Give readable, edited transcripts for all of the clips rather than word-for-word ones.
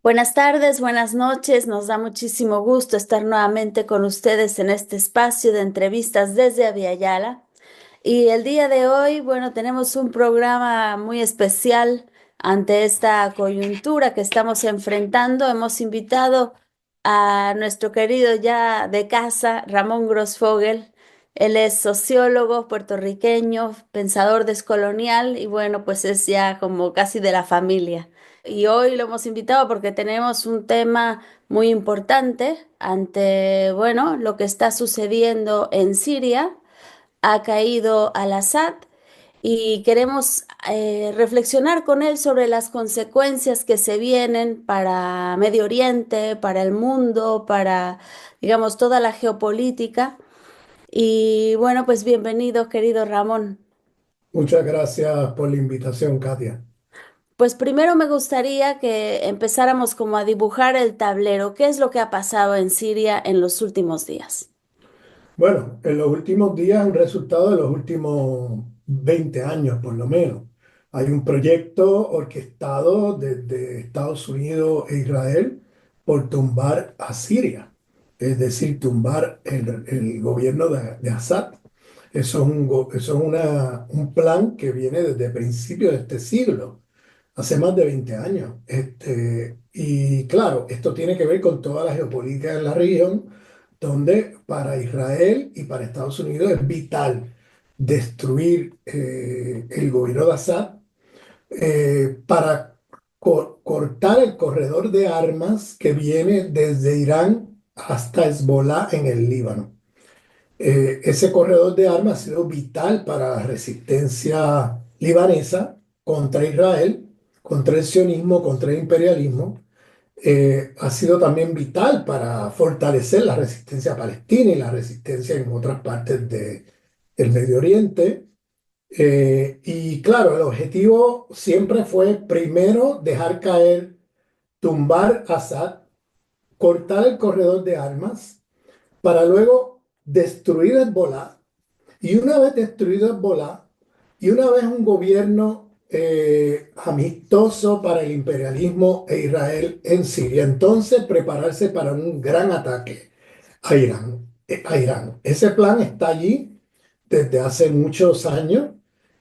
Buenas tardes, buenas noches. Nos da muchísimo gusto estar nuevamente con ustedes en este espacio de entrevistas desde Aviala. Y el día de hoy, bueno, tenemos un programa muy especial ante esta coyuntura que estamos enfrentando. Hemos invitado a nuestro querido ya de casa, Ramón Grossfogel. Él es sociólogo puertorriqueño, pensador descolonial y bueno, pues es ya como casi de la familia. Y hoy lo hemos invitado porque tenemos un tema muy importante ante, bueno, lo que está sucediendo en Siria. Ha caído Al-Assad y queremos reflexionar con él sobre las consecuencias que se vienen para Medio Oriente, para el mundo, para, digamos, toda la geopolítica. Y bueno, pues bienvenido, querido Ramón. Muchas gracias por la invitación, Katia. Pues primero me gustaría que empezáramos como a dibujar el tablero. ¿Qué es lo que ha pasado en Siria en los últimos días? Bueno, en los últimos días, un resultado de los últimos 20 años, por lo menos. Hay un proyecto orquestado desde Estados Unidos e Israel por tumbar a Siria, es decir, tumbar el gobierno de Assad. Eso es un plan que viene desde principios de este siglo, hace más de 20 años. Y claro, esto tiene que ver con toda la geopolítica de la región, donde para Israel y para Estados Unidos es vital destruir el gobierno de Assad para cortar el corredor de armas que viene desde Irán hasta Hezbollah en el Líbano. Ese corredor de armas ha sido vital para la resistencia libanesa contra Israel, contra el sionismo, contra el imperialismo. Ha sido también vital para fortalecer la resistencia palestina y la resistencia en otras partes del Medio Oriente. Y claro, el objetivo siempre fue primero dejar caer, tumbar a Assad, cortar el corredor de armas, para luego destruir Hezbollah. Y una vez destruido Hezbollah, y una vez un gobierno amistoso para el imperialismo e Israel en Siria, entonces prepararse para un gran ataque a Irán. A Irán. Ese plan está allí desde hace muchos años,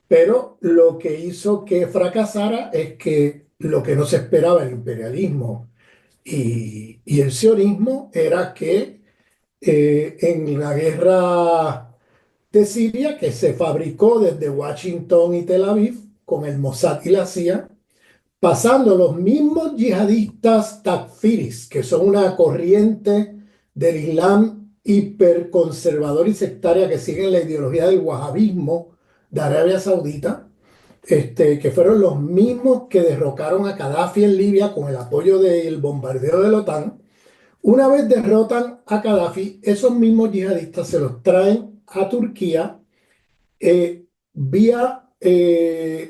pero lo que hizo que fracasara es que lo que no se esperaba el imperialismo y el sionismo era que en la guerra de Siria, que se fabricó desde Washington y Tel Aviv con el Mossad y la CIA, pasando los mismos yihadistas takfiris, que son una corriente del Islam hiperconservador y sectaria que siguen la ideología del wahabismo de Arabia Saudita, que fueron los mismos que derrocaron a Gaddafi en Libia con el apoyo del bombardeo de la OTAN. Una vez derrotan a Gaddafi, esos mismos yihadistas se los traen a Turquía vía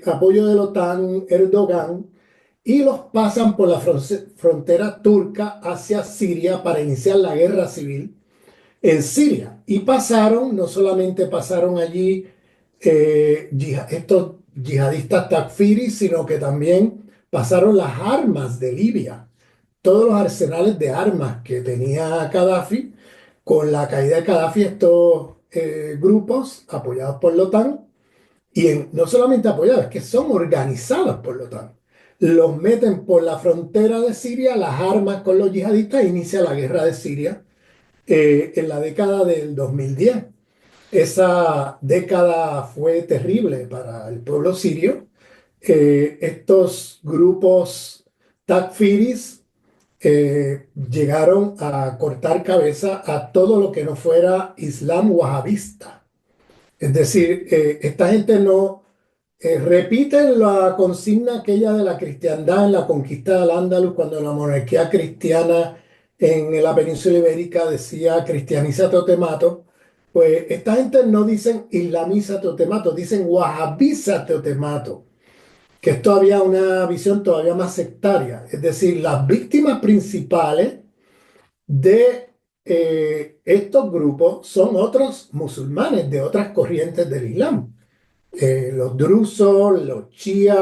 apoyo de la OTAN, Erdogan, y los pasan por la frontera turca hacia Siria para iniciar la guerra civil en Siria. Y pasaron, no solamente pasaron allí estos yihadistas takfiris, sino que también pasaron las armas de Libia, todos los arsenales de armas que tenía Gaddafi. Con la caída de Gaddafi, estos grupos apoyados por la OTAN no solamente apoyados, es que son organizados por la OTAN. Los meten por la frontera de Siria, las armas con los yihadistas, e inicia la guerra de Siria en la década del 2010. Esa década fue terrible para el pueblo sirio. Estos grupos takfiris llegaron a cortar cabeza a todo lo que no fuera Islam wahabista. Es decir, esta gente no repiten la consigna aquella de la cristiandad en la conquista del Andalus, cuando la monarquía cristiana en la península ibérica decía cristianízate o te mato. Pues esta gente no dicen islamízate o te mato, dicen wahabízate o te mato, que es todavía una visión todavía más sectaria. Es decir, las víctimas principales de estos grupos son otros musulmanes de otras corrientes del Islam, los drusos, los chiíes,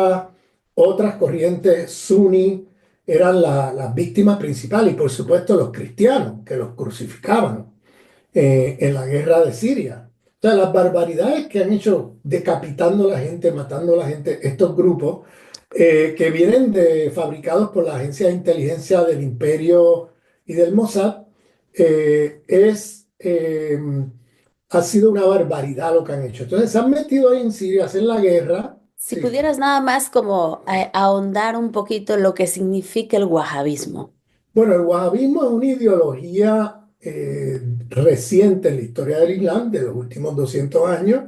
otras corrientes suní, eran las víctimas principales y por supuesto los cristianos que los crucificaban en la guerra de Siria. O sea, las barbaridades que han hecho decapitando a la gente, matando a la gente, estos grupos que vienen fabricados por la agencia de inteligencia del Imperio y del Mossad, ha sido una barbaridad lo que han hecho. Entonces se han metido ahí en Siria a hacer la guerra. Si Sí. pudieras nada más como ahondar un poquito lo que significa el wahabismo. Bueno, el wahabismo es una ideología reciente en la historia del Islam, de los últimos 200 años.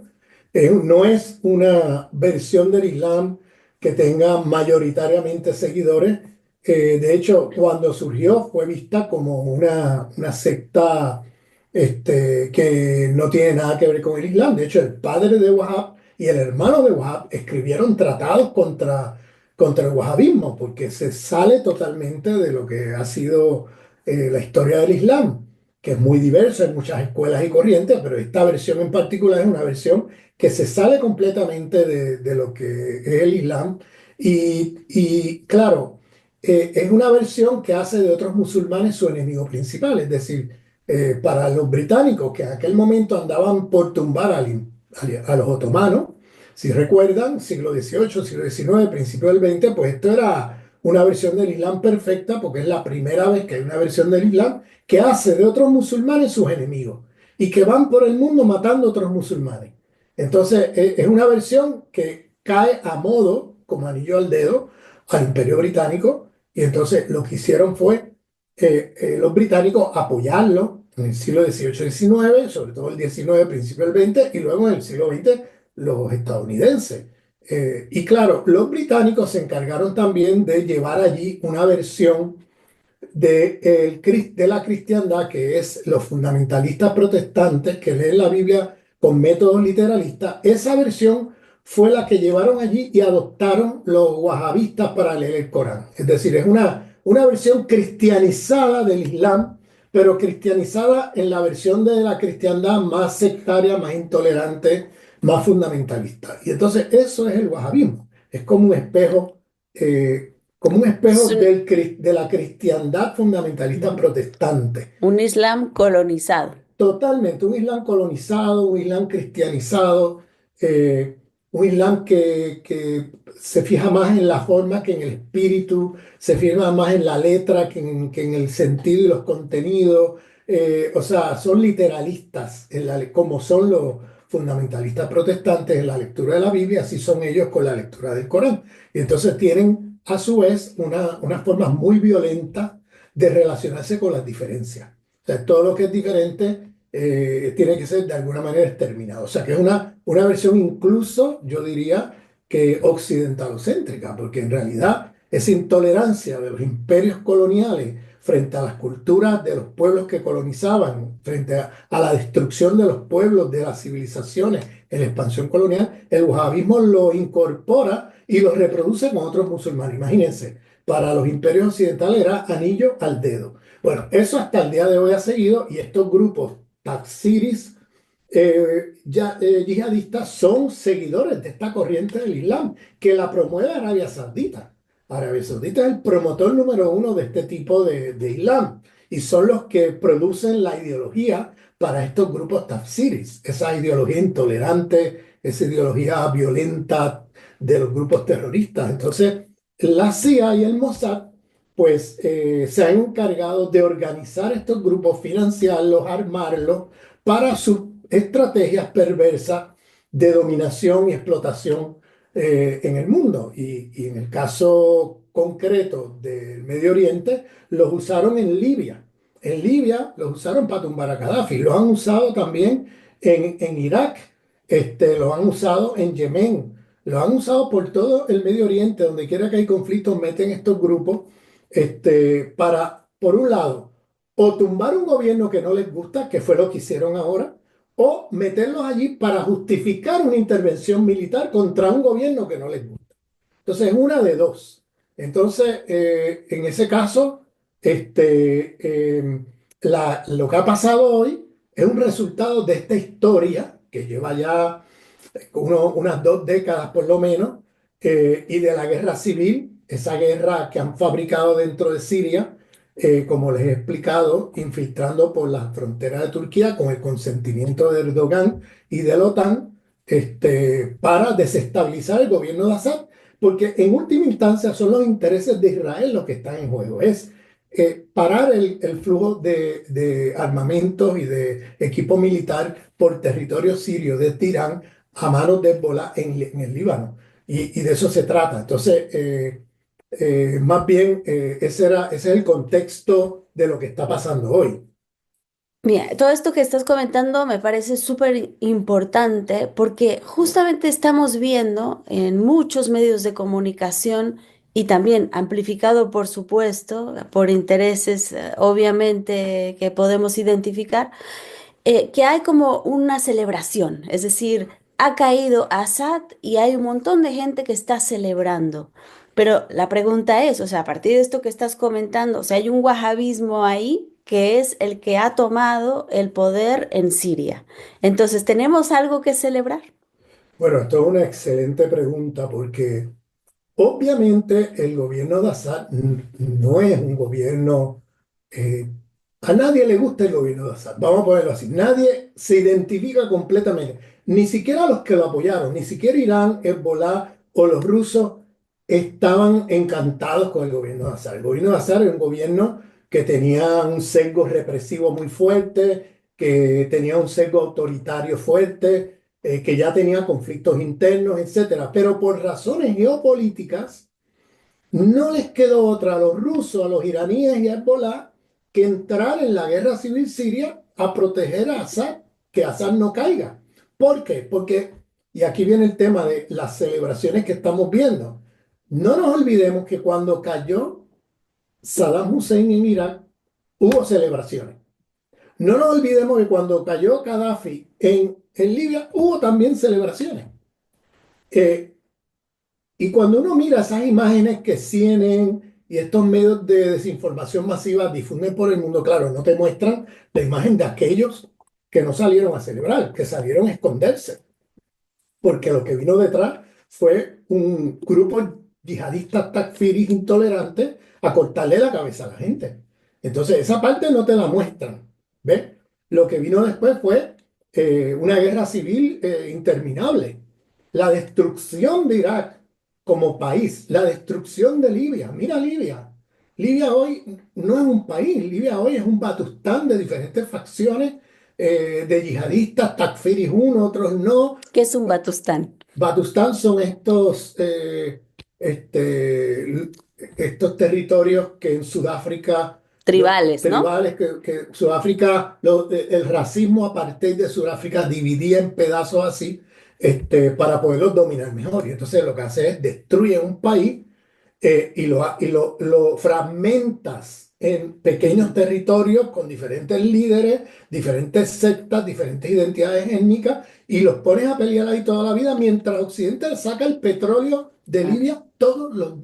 No es una versión del Islam que tenga mayoritariamente seguidores. De hecho, cuando surgió fue vista como una secta que no tiene nada que ver con el Islam. De hecho, el padre de Wahhab y el hermano de Wahhab escribieron tratados contra el wahabismo, porque se sale totalmente de lo que ha sido la historia del Islam, que es muy diversa en muchas escuelas y corrientes, pero esta versión en particular es una versión que se sale completamente de lo que es el Islam. Y claro, es una versión que hace de otros musulmanes su enemigo principal, es decir, para los británicos que en aquel momento andaban por tumbar a los otomanos, si recuerdan, siglo XVIII, siglo XIX, principio del XX, pues esto era una versión del Islam perfecta porque es la primera vez que hay una versión del Islam que hace de otros musulmanes sus enemigos y que van por el mundo matando a otros musulmanes. Entonces, es una versión que cae a modo, como anillo al dedo, al Imperio Británico y entonces lo que hicieron fue los británicos apoyarlo en el siglo XVIII-XIX, sobre todo el XIX, principio del XX, y luego en el siglo XX los estadounidenses. Y claro, los británicos se encargaron también de llevar allí una versión de la cristiandad, que es los fundamentalistas protestantes que leen la Biblia con métodos literalistas. Esa versión fue la que llevaron allí y adoptaron los wahabistas para leer el Corán. Es decir, es una versión cristianizada del Islam, pero cristianizada en la versión de la cristiandad más sectaria, más intolerante, más fundamentalista. Y entonces eso es el wahabismo. Es como un Es espejo de la cristiandad fundamentalista protestante. un Islam colonizado. Totalmente, un Islam colonizado, un Islam cristianizado, eh, un Islam que se fija más en la forma que en el espíritu, se fija más en la letra que en el sentido y los contenidos. O sea, son literalistas, como son los fundamentalistas protestantes en la lectura de la Biblia, así son ellos con la lectura del Corán. Y entonces tienen a su vez unas formas muy violentas de relacionarse con las diferencias. O sea, todo lo que es diferente tiene que ser de alguna manera exterminado. O sea, que es una versión incluso, yo diría, que occidentalocéntrica, porque en realidad esa intolerancia de los imperios coloniales frente a las culturas de los pueblos que colonizaban, frente a la destrucción de los pueblos, de las civilizaciones, en la expansión colonial, el wahabismo lo incorpora y lo reproduce con otros musulmanes. Imagínense, para los imperios occidentales era anillo al dedo. Bueno, eso hasta el día de hoy ha seguido y estos grupos Taksiris yihadistas son seguidores de esta corriente del Islam que la promueve Arabia Saudita. Arabia Saudita es el promotor número uno de este tipo de Islam y son los que producen la ideología para estos grupos Tafsiris, esa ideología intolerante, esa ideología violenta de los grupos terroristas. Entonces, la CIA y el Mossad pues se han encargado de organizar estos grupos, financiarlos, armarlos para sus estrategias perversas de dominación y explotación en el mundo. Y en el caso concreto del Medio Oriente, los usaron en Libia. En Libia los usaron para tumbar a Gaddafi. Los han usado también en Irak. Los han usado en Yemen. Los han usado por todo el Medio Oriente. Donde quiera que hay conflictos, meten estos grupos para, por un lado, o tumbar un gobierno que no les gusta, que fue lo que hicieron ahora, o meterlos allí para justificar una intervención militar contra un gobierno que no les gusta. Entonces, es una de dos. Entonces, en ese caso, lo que ha pasado hoy es un resultado de esta historia que lleva ya unas 2 décadas por lo menos, y de la guerra civil esa guerra que han fabricado dentro de Siria, como les he explicado, infiltrando por la frontera de Turquía con el consentimiento de Erdogan y de la OTAN, para desestabilizar el gobierno de Assad, porque en última instancia son los intereses de Israel los que están en juego. Es parar el flujo de armamentos y de equipo militar por territorio sirio desde Irán a manos de Hezbollah en el Líbano. Y de eso se trata. Entonces, más bien, ese es el contexto de lo que está pasando hoy. Mira, todo esto que estás comentando me parece súper importante porque justamente estamos viendo en muchos medios de comunicación y también amplificado, por supuesto, por intereses, obviamente, que podemos identificar, que hay como una celebración, es decir, ha caído Assad y hay un montón de gente que está celebrando. Pero la pregunta es, o sea, a partir de esto que estás comentando, o sea, hay un wahabismo ahí que es el que ha tomado el poder en Siria. Entonces, ¿tenemos algo que celebrar? Bueno, esto es una excelente pregunta porque obviamente el gobierno de Assad no es un gobierno, eh, a nadie le gusta el gobierno de Assad, vamos a ponerlo así, nadie se identifica completamente, ni siquiera los que lo apoyaron, ni siquiera Irán, Hezbollah o los rusos estaban encantados con el gobierno de Assad. El gobierno de Assad era un gobierno que tenía un sesgo represivo muy fuerte, que tenía un sesgo autoritario fuerte, que ya tenía conflictos internos, etcétera. Pero por razones geopolíticas, no les quedó otra a los rusos, a los iraníes y a Hezbollah que entrar en la guerra civil siria a proteger a Assad, que Assad no caiga. ¿Por qué? Porque, y aquí viene el tema de las celebraciones que estamos viendo. No nos olvidemos que cuando cayó Saddam Hussein en Irak, hubo celebraciones. No nos olvidemos que cuando cayó Gaddafi en Libia, hubo también celebraciones. Eh, y cuando uno mira esas imágenes que CNN y estos medios de desinformación masiva difunden por el mundo, claro, no te muestran la imagen de aquellos que no salieron a celebrar, que salieron a esconderse, porque lo que vino detrás fue un grupo yihadistas takfiris intolerantes a cortarle la cabeza a la gente. Entonces, esa parte no te la muestran, ¿ves? Lo que vino después fue una guerra civil interminable, la destrucción de Irak como país, la destrucción de Libia. Mira Libia. Libia hoy no es un país, Libia hoy es un batustán de diferentes facciones de yihadistas, takfiris uno, otros no. ¿Qué es un Batustán? Batustán son estos territorios que en Sudáfrica, los Tribales, ¿no? tribales, que Sudáfrica, el racismo apartheid de Sudáfrica dividía en pedazos así, para poderlos dominar mejor. Y entonces lo que hace es destruye un país lo fragmentas en pequeños territorios con diferentes líderes, diferentes sectas, diferentes identidades étnicas y los pones a pelear ahí toda la vida mientras Occidente saca el petróleo de Claro. Libia todos los Ujú.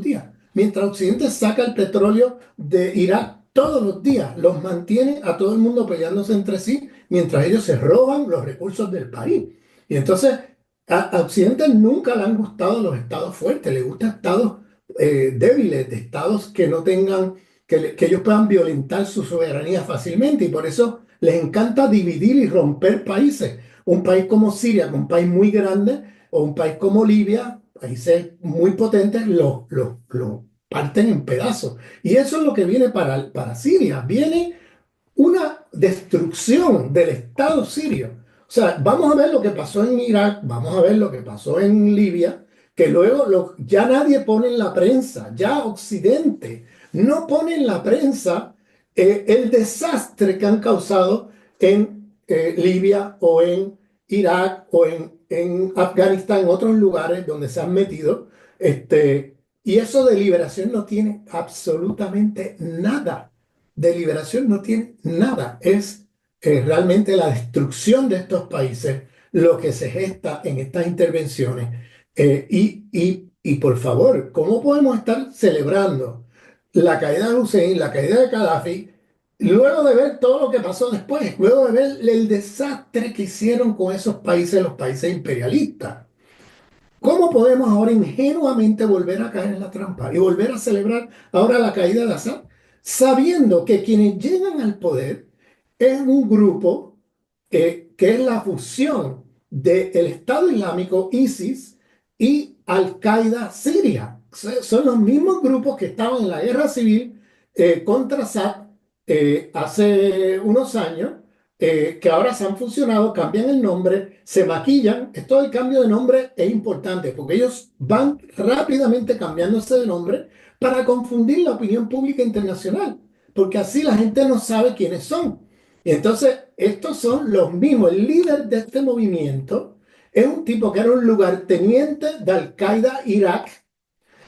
días. Mientras Occidente saca el petróleo de Irak todos los días, los mantiene a todo el mundo peleándose entre sí mientras ellos se roban los recursos del país. Y entonces a Occidente nunca le han gustado los estados fuertes, le gustan estados débiles, de estados que no tengan, que ellos puedan violentar su soberanía fácilmente y por eso les encanta dividir y romper países. Un país como Siria, un país muy grande, o un país como Libia, países muy potentes, lo parten en pedazos. Y eso es lo que viene para Siria. Viene una destrucción del Estado sirio. O sea, vamos a ver lo que pasó en Irak, vamos a ver lo que pasó en Libia, que luego ya nadie pone en la prensa, ya Occidente no pone en la prensa el desastre que han causado en Libia o en Irak o en Afganistán, en otros lugares donde se han metido. Y eso de liberación no tiene absolutamente nada de liberación no tiene nada. Es realmente la destrucción de estos países lo que se gesta en estas intervenciones. Y por favor, ¿cómo podemos estar celebrando la caída de Hussein, la caída de Gaddafi, luego de ver todo lo que pasó después, luego de ver el desastre que hicieron con esos países, los países imperialistas? ¿Cómo podemos ahora ingenuamente volver a caer en la trampa y volver a celebrar ahora la caída de Assad, sabiendo que quienes llegan al poder es un grupo que es la fusión del Estado Islámico, ISIS, y Al-Qaeda Siria? Son los mismos grupos que estaban en la guerra civil contra Assad hace unos años, que ahora se han fusionado, cambian el nombre, se maquillan. Esto del cambio de nombre es importante porque ellos van rápidamente cambiándose de nombre para confundir la opinión pública internacional, porque así la gente no sabe quiénes son. Y entonces, estos son los mismos. El líder de este movimiento es un tipo que era un lugarteniente de Al-Qaeda Irak,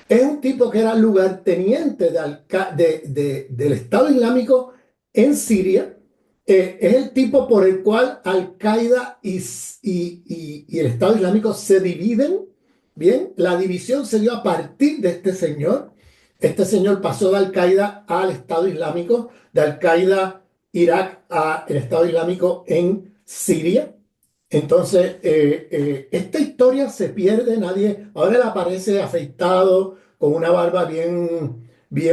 es un tipo que era lugarteniente del Estado Islámico en Siria. Es el tipo por el cual Al-Qaeda y el Estado Islámico se dividen. Bien, la división se dio a partir de este señor. Este señor pasó de Al-Qaeda al Estado Islámico, de Al-Qaeda Irak al Estado Islámico en Siria. Entonces, esta historia se pierde, nadie, ahora él aparece afeitado, con una barba bien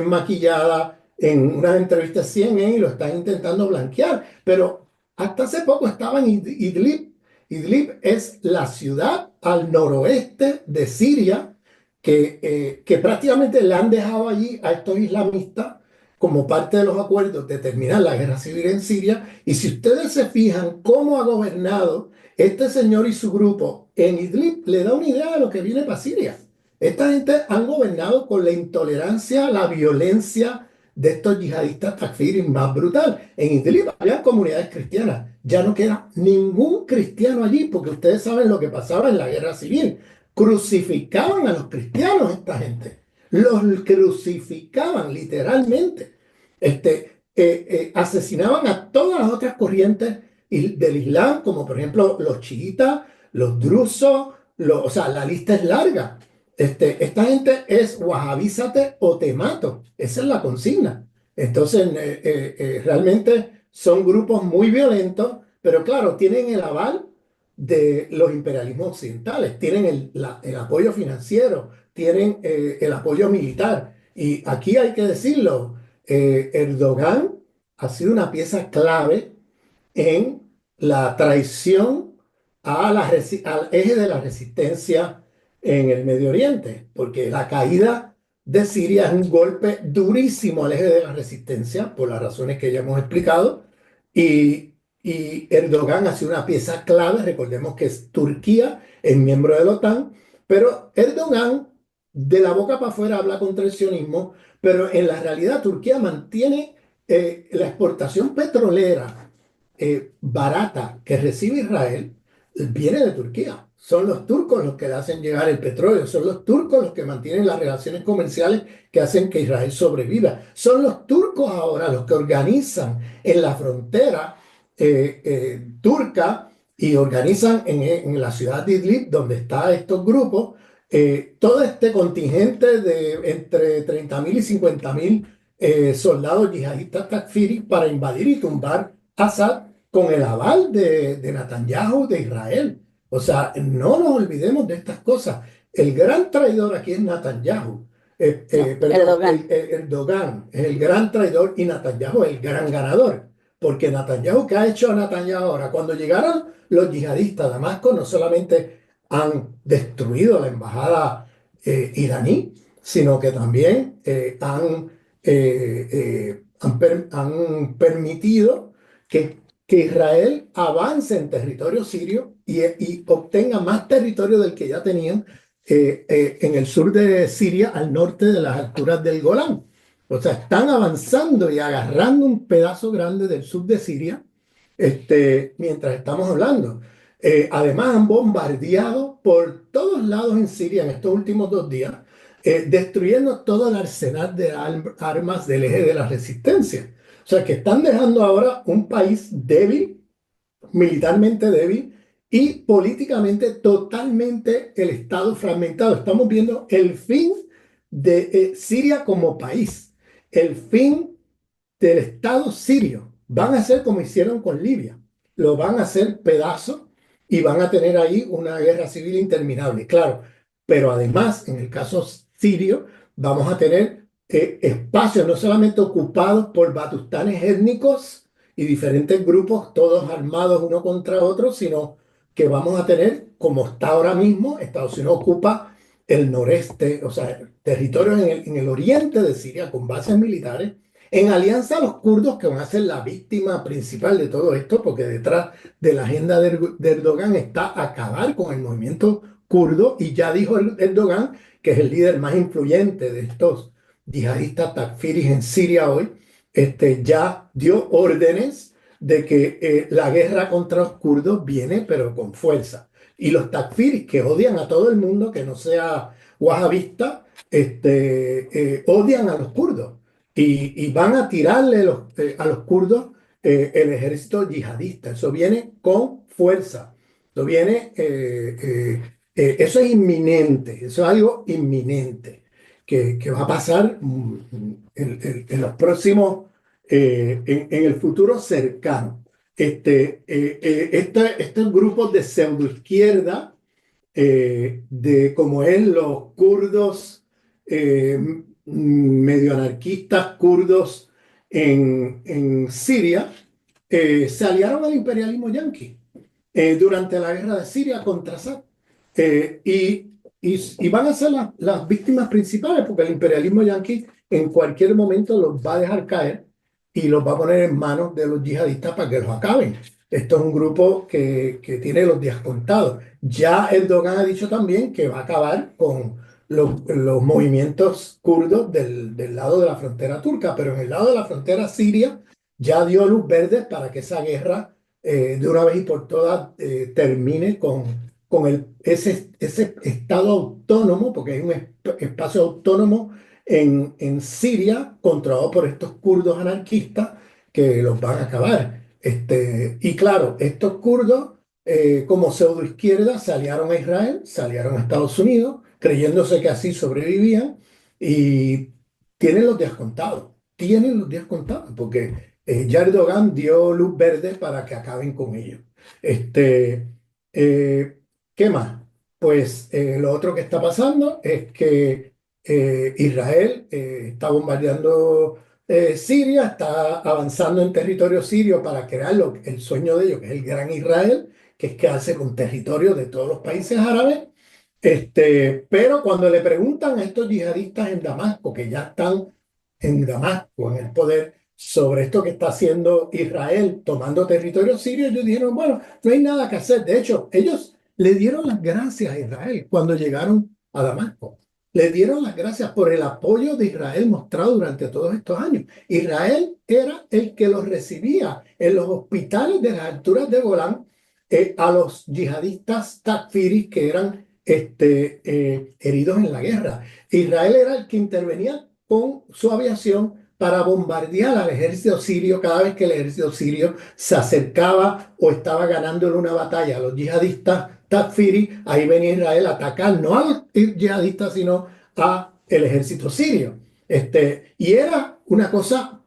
maquillada, en unas entrevistas CNN y lo están intentando blanquear, pero hasta hace poco estaba en Idlib. Idlib es la ciudad al noroeste de Siria que prácticamente le han dejado allí a estos islamistas como parte de los acuerdos de terminar la guerra civil en Siria. Y si ustedes se fijan cómo ha gobernado este señor y su grupo en Idlib, le da una idea de lo que viene para Siria. Esta gente han gobernado con la intolerancia, la violencia de estos yihadistas takfiris más brutal. En Idlib había comunidades cristianas. Ya no queda ningún cristiano allí, porque ustedes saben lo que pasaba en la guerra civil. Crucificaban a los cristianos esta gente. Los crucificaban literalmente. Asesinaban a todas las otras corrientes del Islam, como por ejemplo los chiitas, los drusos, o sea, la lista es larga. Esta gente es wahabízate o te mato. Esa es la consigna. Entonces, realmente son grupos muy violentos, pero claro, tienen el aval de los imperialismos occidentales, tienen el apoyo financiero, tienen el apoyo militar. Y aquí hay que decirlo, Erdogan ha sido una pieza clave en la traición al eje de la resistencia en el Medio Oriente, porque la caída de Siria es un golpe durísimo al eje de la resistencia, por las razones que ya hemos explicado, y Erdogan ha sido una pieza clave. Recordemos que Turquía es miembro de la OTAN, pero Erdogan de la boca para afuera habla contra el sionismo, pero en la realidad Turquía mantiene la exportación petrolera barata que recibe Israel, viene de Turquía. Son los turcos los que le hacen llegar el petróleo, son los turcos los que mantienen las relaciones comerciales que hacen que Israel sobreviva. Son los turcos ahora los que organizan en la frontera turca y organizan en la ciudad de Idlib, donde están estos grupos, todo este contingente de entre 30.000 y 50.000 soldados yihadistas takfiris para invadir y tumbar Assad con el aval de Netanyahu, de Israel. O sea, no nos olvidemos de estas cosas. El gran traidor aquí es Netanyahu. No, Perdón, Erdogan. Erdogan es el gran traidor y Netanyahu es el gran ganador. Porque Netanyahu, ¿qué ha hecho Netanyahu ahora? Cuando llegaron los yihadistas a Damasco, no solamente han destruido la embajada iraní, sino que también han permitido que Israel avance en territorio sirio y obtenga más territorio del que ya tenían en el sur de Siria, al norte de las alturas del Golán. O sea, están avanzando y agarrando un pedazo grande del sur de Siria mientras estamos hablando. Además, han bombardeado por todos lados en Siria en estos últimos 2 días, destruyendo todo el arsenal de armas del eje de la resistencia. O sea, que están dejando ahora un país débil, militarmente débil y políticamente totalmente el Estado fragmentado. Estamos viendo el fin de Siria como país, el fin del Estado sirio. Van a hacer como hicieron con Libia, lo van a hacer pedazos y van a tener ahí una guerra civil interminable. Claro, pero además, en el caso sirio, vamos a tener espacios no solamente ocupados por batustanes étnicos y diferentes grupos, todos armados uno contra otro, sino que vamos a tener, como está ahora mismo, Estados Unidos ocupa el noreste, o sea, territorios en el oriente de Siria con bases militares, en alianza a los kurdos que van a ser la víctima principal de todo esto, porque detrás de la agenda de Erdogan está acabar con el movimiento kurdo, y ya dijo Erdogan, que es el líder más influyente de estos yihadistas takfiris en Siria hoy, ya dio órdenes de que la guerra contra los kurdos viene, pero con fuerza. Y los takfiris, que odian a todo el mundo que no sea wahabista, odian a los kurdos y van a tirarle a los kurdos el ejército yihadista. Eso viene con fuerza. Eso viene, eso es inminente, eso es algo inminente que va a pasar en los próximos, en el futuro cercano. Estos grupos de pseudoizquierda, de como es los kurdos, medio anarquistas kurdos en Siria, se aliaron al imperialismo yanqui durante la guerra de Siria contra Assad. Y van a ser las víctimas principales porque el imperialismo yanqui en cualquier momento los va a dejar caer y los va a poner en manos de los yihadistas para que los acaben. Esto es un grupo que tiene los días contados. Ya Erdogan ha dicho también que va a acabar con los movimientos kurdos del lado de la frontera turca, pero en el lado de la frontera siria ya dio luz verde para que esa guerra de una vez y por todas termine con ese estado autónomo, porque es un espacio autónomo en Siria, controlado por estos kurdos anarquistas que los van a acabar. Y claro, estos kurdos, como pseudoizquierda, se aliaron a Israel, se aliaron a Estados Unidos, creyéndose que así sobrevivían, y tienen los días contados, porque ya Erdogan dio luz verde para que acaben con ellos. Este, eh, ¿Qué más? Pues lo otro que está pasando es que Israel está bombardeando Siria, está avanzando en territorio sirio para crear el sueño de ellos, que es el Gran Israel, que es quedarse con territorio de todos los países árabes. Pero cuando le preguntan a estos yihadistas en Damasco, que ya están en Damasco, en el poder, sobre esto que está haciendo Israel tomando territorio sirio, ellos dijeron, bueno, no hay nada que hacer. De hecho, ellos le dieron las gracias a Israel cuando llegaron a Damasco. Le dieron las gracias por el apoyo de Israel mostrado durante todos estos años. Israel era el que los recibía en los hospitales de las alturas de Golán, a los yihadistas takfiris que eran heridos en la guerra. Israel era el que intervenía con su aviación para bombardear al ejército sirio cada vez que el ejército sirio se acercaba o estaba ganándole una batalla a los yihadistas takfiri. Ahí venía Israel a atacar no a los yihadistas, sino a el ejército sirio. Y era una cosa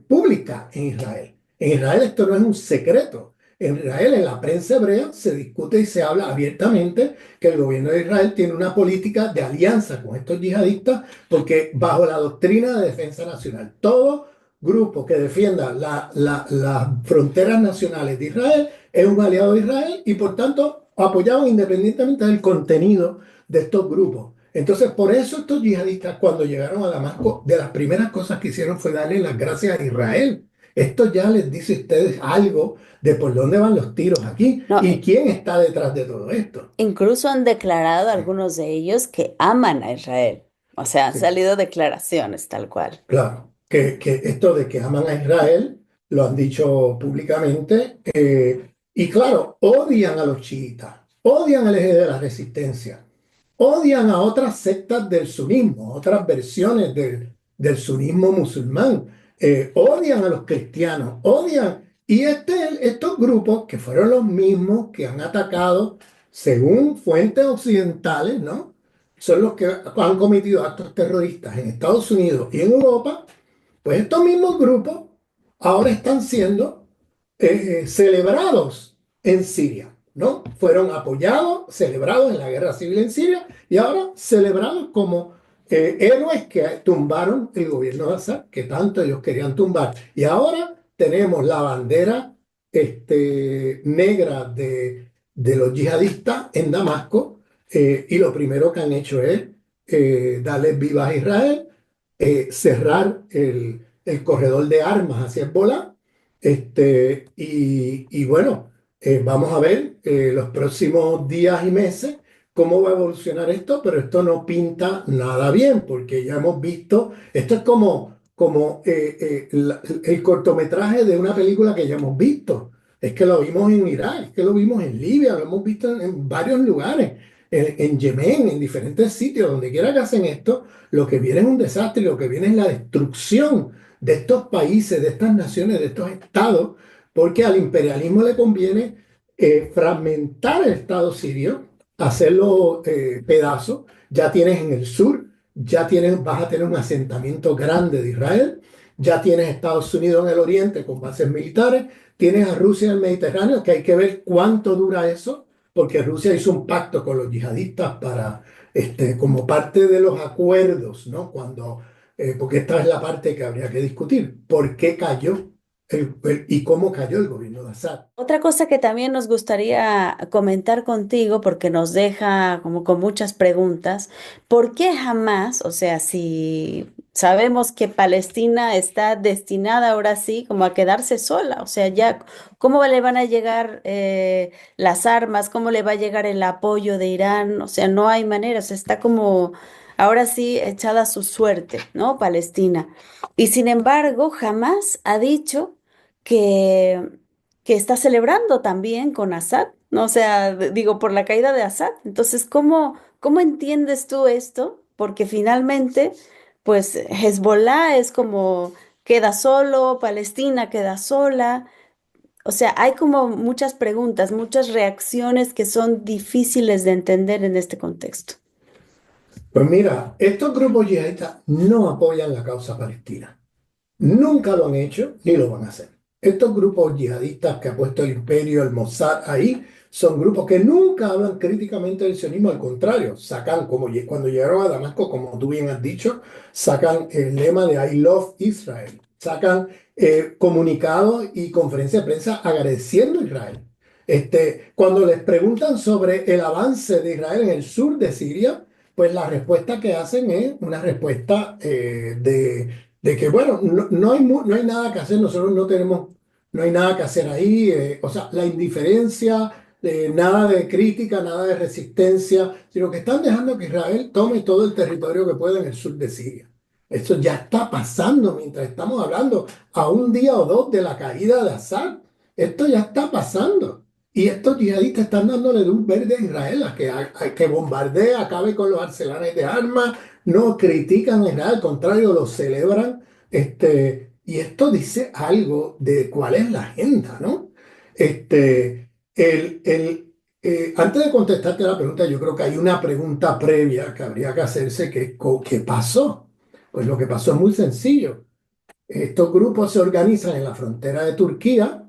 pública en Israel. En Israel esto no es un secreto. En Israel, en la prensa hebrea, se discute y se habla abiertamente que el gobierno de Israel tiene una política de alianza con estos yihadistas, porque bajo la doctrina de defensa nacional, todo grupo que defienda las fronteras nacionales de Israel es un aliado de Israel y por tanto apoyaban independientemente del contenido de estos grupos. Entonces, por eso estos yihadistas, cuando llegaron a Damasco, de las primeras cosas que hicieron fue darle las gracias a Israel. Esto ya les dice a ustedes algo de por dónde van los tiros aquí No, y quién está detrás de todo esto. incluso han declarado algunos de ellos que aman a Israel. O sea, han Sí, salido declaraciones tal cual. claro, que esto de que aman a Israel lo han dicho públicamente, y claro, odian a los chiitas, odian al eje de la resistencia, odian a otras sectas del sunismo, otras versiones del sunismo musulmán, odian a los cristianos, odian. Y estos grupos, que fueron los mismos que han atacado, según fuentes occidentales, ¿no? Son los que han cometido actos terroristas en Estados Unidos y en Europa. Pues estos mismos grupos ahora están siendo celebrados en Siria. ¿no? Fueron apoyados, celebrados en la guerra civil en Siria y ahora celebrados como héroes que tumbaron el gobierno de Assad, que tanto ellos querían tumbar. Y ahora tenemos la bandera negra de los yihadistas en Damasco, y lo primero que han hecho es darle vivas a Israel, cerrar el corredor de armas hacia Hezbolá. Y bueno, vamos a ver los próximos días y meses cómo va a evolucionar esto, pero esto no pinta nada bien, porque ya hemos visto, esto es como el cortometraje de una película que ya hemos visto. Es que lo vimos en Irak, es que lo vimos en Libia, lo hemos visto en varios lugares, en Yemen, en diferentes sitios, donde quiera que hacen esto, lo que viene es un desastre, lo que viene es la destrucción de estos países, de estas naciones, de estos estados, porque al imperialismo le conviene fragmentar el Estado sirio, hacerlo pedazos. Ya tienes en el sur, vas a tener un asentamiento grande de Israel, ya tienes Estados Unidos en el oriente con bases militares, tienes a Rusia en el Mediterráneo, que hay que ver cuánto dura eso, porque Rusia hizo un pacto con los yihadistas como parte de los acuerdos, ¿no? Porque esta es la parte que habría que discutir. ¿Por qué cayó y cómo cayó el gobierno de Assad? Otra cosa que también nos gustaría comentar contigo, porque nos deja como con muchas preguntas, ¿por qué jamás, o sea, si sabemos que Palestina está destinada ahora sí como a quedarse sola, o sea, ya, ¿cómo le van a llegar las armas? ¿Cómo le va a llegar el apoyo de Irán? O sea, no hay manera, o sea, está como ahora sí echada a su suerte, ¿no? Palestina. Y sin embargo, jamás ha dicho que está celebrando también con Assad, ¿no? O sea, digo, por la caída de Assad. Entonces, ¿cómo entiendes tú esto? Porque finalmente, pues Hezbollah es como queda solo, Palestina queda sola. O sea, hay como muchas preguntas, muchas reacciones que son difíciles de entender en este contexto. Pues mira, estos grupos yihadistas no apoyan la causa palestina. Nunca lo han hecho ni lo van a hacer. Estos grupos yihadistas que ha puesto el imperio, el Mossad ahí, son grupos que nunca hablan críticamente del sionismo, al contrario, sacan, cuando llegaron a Damasco, como tú bien has dicho, sacan el lema de I love Israel, sacan comunicados y conferencias de prensa agradeciendo a Israel. Cuando les preguntan sobre el avance de Israel en el sur de Siria, pues la respuesta que hacen es una respuesta de que, bueno, no hay nada que hacer, nosotros no hay nada que hacer ahí, o sea, la indiferencia, nada de crítica, nada de resistencia, sino que están dejando que Israel tome todo el territorio que pueda en el sur de Siria. Eso ya está pasando mientras estamos hablando, a un día o dos de la caída de Assad. Esto ya está pasando. Y estos yihadistas están dándole luz verde a Israel, a que bombardee, acabe con los arsenales de armas, no critican a Israel, al contrario, lo celebran. Y esto dice algo de cuál es la agenda, ¿no? Antes de contestarte la pregunta, yo creo que hay una pregunta previa que habría que hacerse, que es ¿qué pasó? Pues lo que pasó es muy sencillo. Estos grupos se organizan en la frontera de Turquía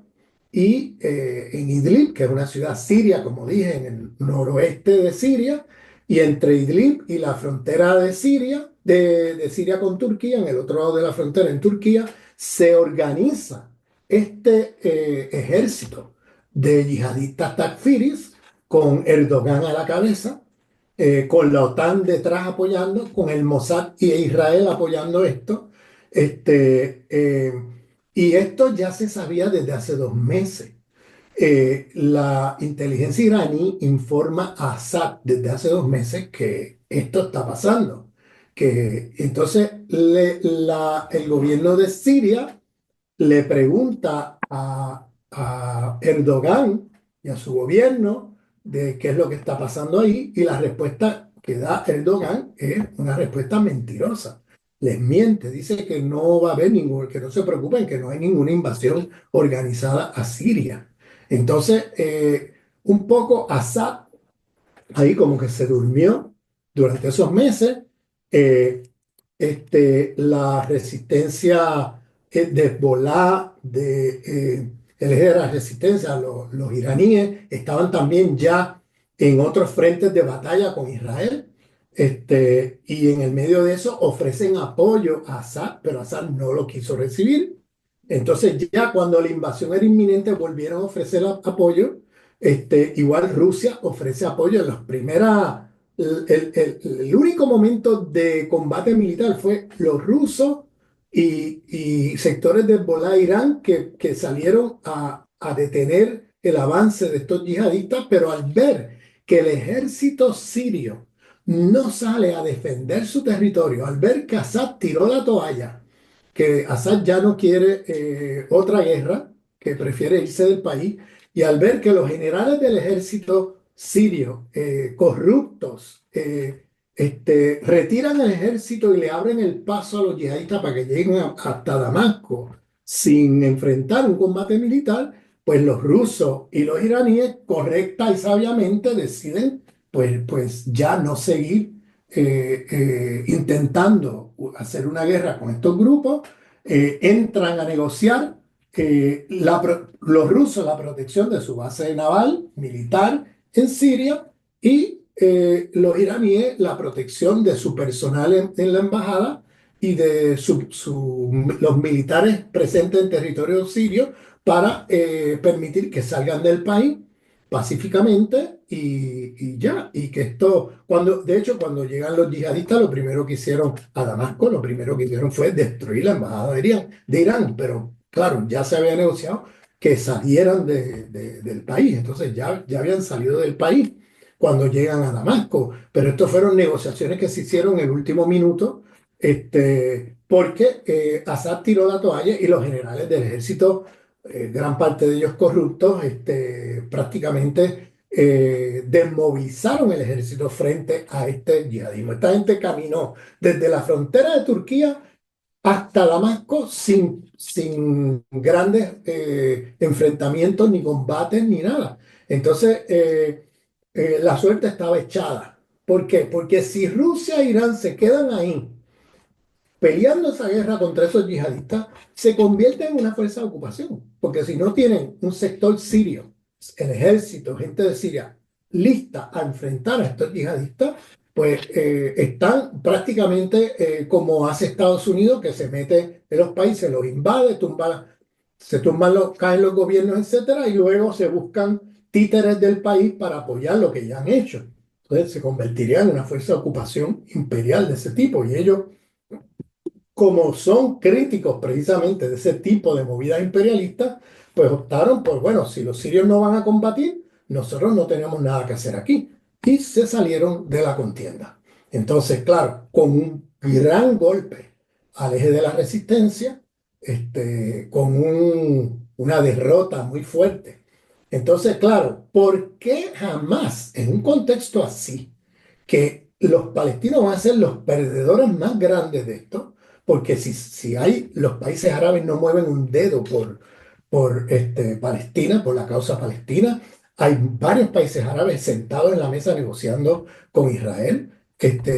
y en Idlib, que es una ciudad siria, como dije, en el noroeste de Siria, y entre Idlib y la frontera de Siria, de Siria con Turquía, en el otro lado de la frontera, en Turquía, se organiza ejército de yihadistas takfiris con Erdogan a la cabeza, con la OTAN detrás apoyando, con el Mossad y Israel apoyando esto. Este, eh, y esto ya se sabía desde hace 2 meses. La inteligencia iraní informa a Assad desde hace 2 meses que esto está pasando. Que entonces el gobierno de Siria le pregunta a Erdogan y a su gobierno de qué es lo que está pasando ahí, y la respuesta que da Erdogan es una respuesta mentirosa. Les miente, dice que no va a haber que no se preocupen, que no hay ninguna invasión organizada a Siria. Entonces, un poco Assad ahí como que se durmió durante esos meses. eh, la resistencia de Hezbollah, de el eje de la resistencia. Los iraníes estaban también ya en otros frentes de batalla con Israel. Y en el medio de eso ofrecen apoyo a Assad, pero Assad no lo quiso recibir. Entonces ya cuando la invasión era inminente volvieron a ofrecer apoyo. Igual Rusia ofrece apoyo en las primeras. El único momento de combate militar fue los rusos y sectores de Hezbollah Irán que salieron a detener el avance de estos yihadistas, pero al ver que el ejército sirio no sale a defender su territorio, al ver que Assad tiró la toalla, que Assad ya no quiere otra guerra, que prefiere irse del país, y al ver que los generales del ejército sirio, corruptos, retiran el ejército y le abren el paso a los yihadistas para que lleguen hasta Damasco sin enfrentar un combate militar, pues los rusos y los iraníes correcta y sabiamente deciden pues ya no seguir intentando hacer una guerra con estos grupos. Entran a negociar los rusos la protección de su base naval militar en Siria y los iraníes la protección de su personal en la embajada y de los militares presentes en territorio sirio para permitir que salgan del país pacíficamente y ya, y que esto, de hecho, cuando llegan los yihadistas, lo primero que hicieron a Damasco, lo primero que hicieron fue destruir la embajada de Irán, pero claro, ya se había negociado que salieran del país, entonces ya habían salido del país cuando llegan a Damasco, pero estas fueron negociaciones que se hicieron en el último minuto, porque Assad tiró la toalla y los generales del ejército, gran parte de ellos corruptos, prácticamente desmovilizaron el ejército frente a este yihadismo. Esta gente caminó desde la frontera de Turquía hasta Damasco sin grandes enfrentamientos, ni combates, ni nada. Entonces, la suerte estaba echada. ¿Por qué? Porque si Rusia e Irán se quedan ahí peleando esa guerra contra esos yihadistas, se convierte en una fuerza de ocupación. Porque si no tienen un sector sirio, el ejército, gente de Siria, lista a enfrentar a estos yihadistas, pues están prácticamente como hace Estados Unidos, que se mete en los países, los invade, caen los gobiernos, etcétera, y luego se buscan títeres del país para apoyar lo que ya han hecho. Entonces se convertiría en una fuerza de ocupación imperial de ese tipo, y ellos, como son críticos precisamente de ese tipo de movidas imperialistas, pues optaron por, bueno, si los sirios no van a combatir, nosotros no tenemos nada que hacer aquí. Y se salieron de la contienda. Entonces, claro, con un gran golpe al eje de la resistencia, con una derrota muy fuerte. Entonces, claro, ¿por qué jamás en un contexto así, que los palestinos van a ser los perdedores más grandes de esto? Porque si los países árabes no mueven un dedo por Palestina, por la causa palestina, hay varios países árabes sentados en la mesa negociando con Israel.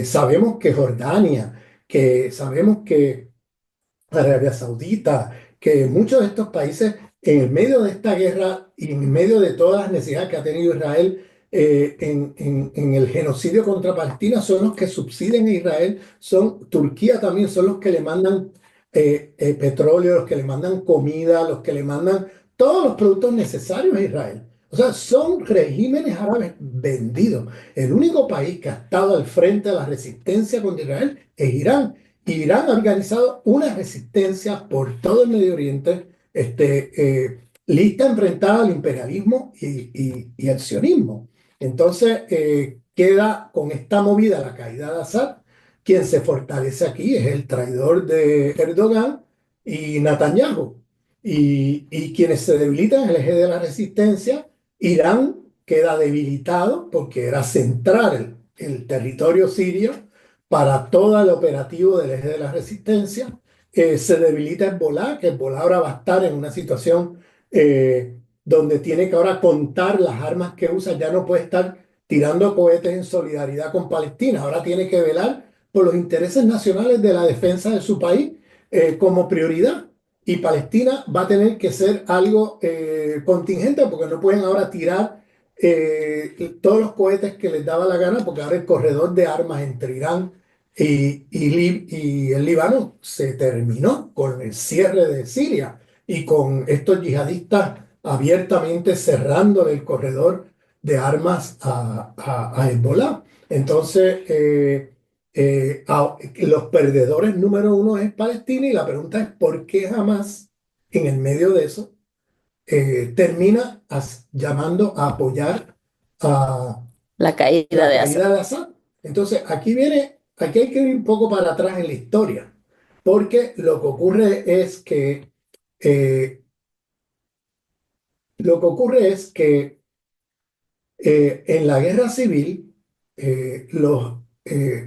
Sabemos que Jordania, que sabemos que Arabia Saudita, que muchos de estos países, en el medio de esta guerra y en medio de todas las necesidades que ha tenido Israel en el genocidio contra Palestina, son los que subsidian a Israel, Turquía también son los que le mandan petróleo, los que le mandan comida, los que le mandan todos los productos necesarios a Israel. O sea, son regímenes árabes vendidos. El único país que ha estado al frente de la resistencia contra Israel es Irán. Irán ha organizado una resistencia por todo el Medio Oriente, lista a enfrentar al imperialismo y al sionismo. Entonces, queda con esta movida la caída de Assad. Quien se fortalece aquí es el traidor de Erdogan y Netanyahu. Y quienes se debilitan en el eje de la resistencia, Irán queda debilitado porque era centrar el territorio sirio para todo el operativo del eje de la resistencia. Se debilita Hezbollah, que Hezbollah ahora va a estar en una situación donde tiene que ahora contar las armas que usa, ya no puede estar tirando cohetes en solidaridad con Palestina, ahora tiene que velar por los intereses nacionales de la defensa de su país como prioridad. y Palestina va a tener que ser algo contingente porque no pueden ahora tirar todos los cohetes que les daba la gana porque ahora el corredor de armas entre Irán y el Líbano se terminó con el cierre de Siria y con estos yihadistas abiertamente cerrando el corredor de armas a Hezbollah. Entonces, los perdedores número uno es Palestina y la pregunta es ¿por qué jamás en el medio de eso termina llamando a apoyar a La caída la de Assad. caída de Assad? Entonces aquí hay que ir un poco para atrás en la historia, porque lo que ocurre es que eh, lo que ocurre es que en la guerra civil,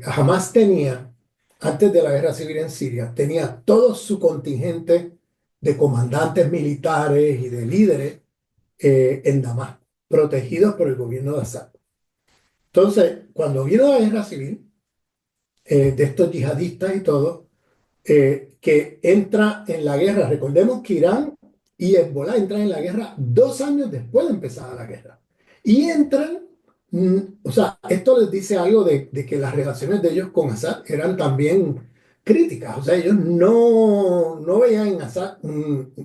Hamas tenía, antes de la guerra civil en Siria, tenía todo su contingente de comandantes militares y de líderes en Damasco, protegidos por el gobierno de Assad. Entonces, cuando vino la guerra civil, de estos yihadistas y todo, que entra en la guerra, recordemos que Irán y Hezbollah entran en la guerra 2 años después de empezar la guerra. Y entran, o sea, esto les dice algo de que las relaciones de ellos con Assad eran también críticas. O sea, ellos no veían en Assad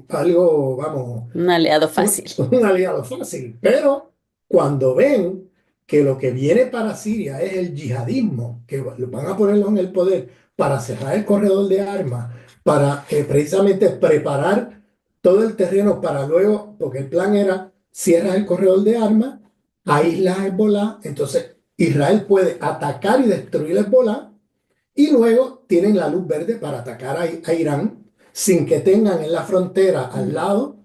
algo, vamos, Un aliado fácil. un aliado fácil. Pero cuando ven que lo que viene para Siria es el yihadismo, que van a ponerlos en el poder para cerrar el corredor de armas, para precisamente preparar todo el terreno para luego, porque el plan era cierras el corredor de armas, aíslas a Hezbollah, entonces Israel puede atacar y destruir Hezbollah y luego tienen la luz verde para atacar a Irán sin que tengan en la frontera al lado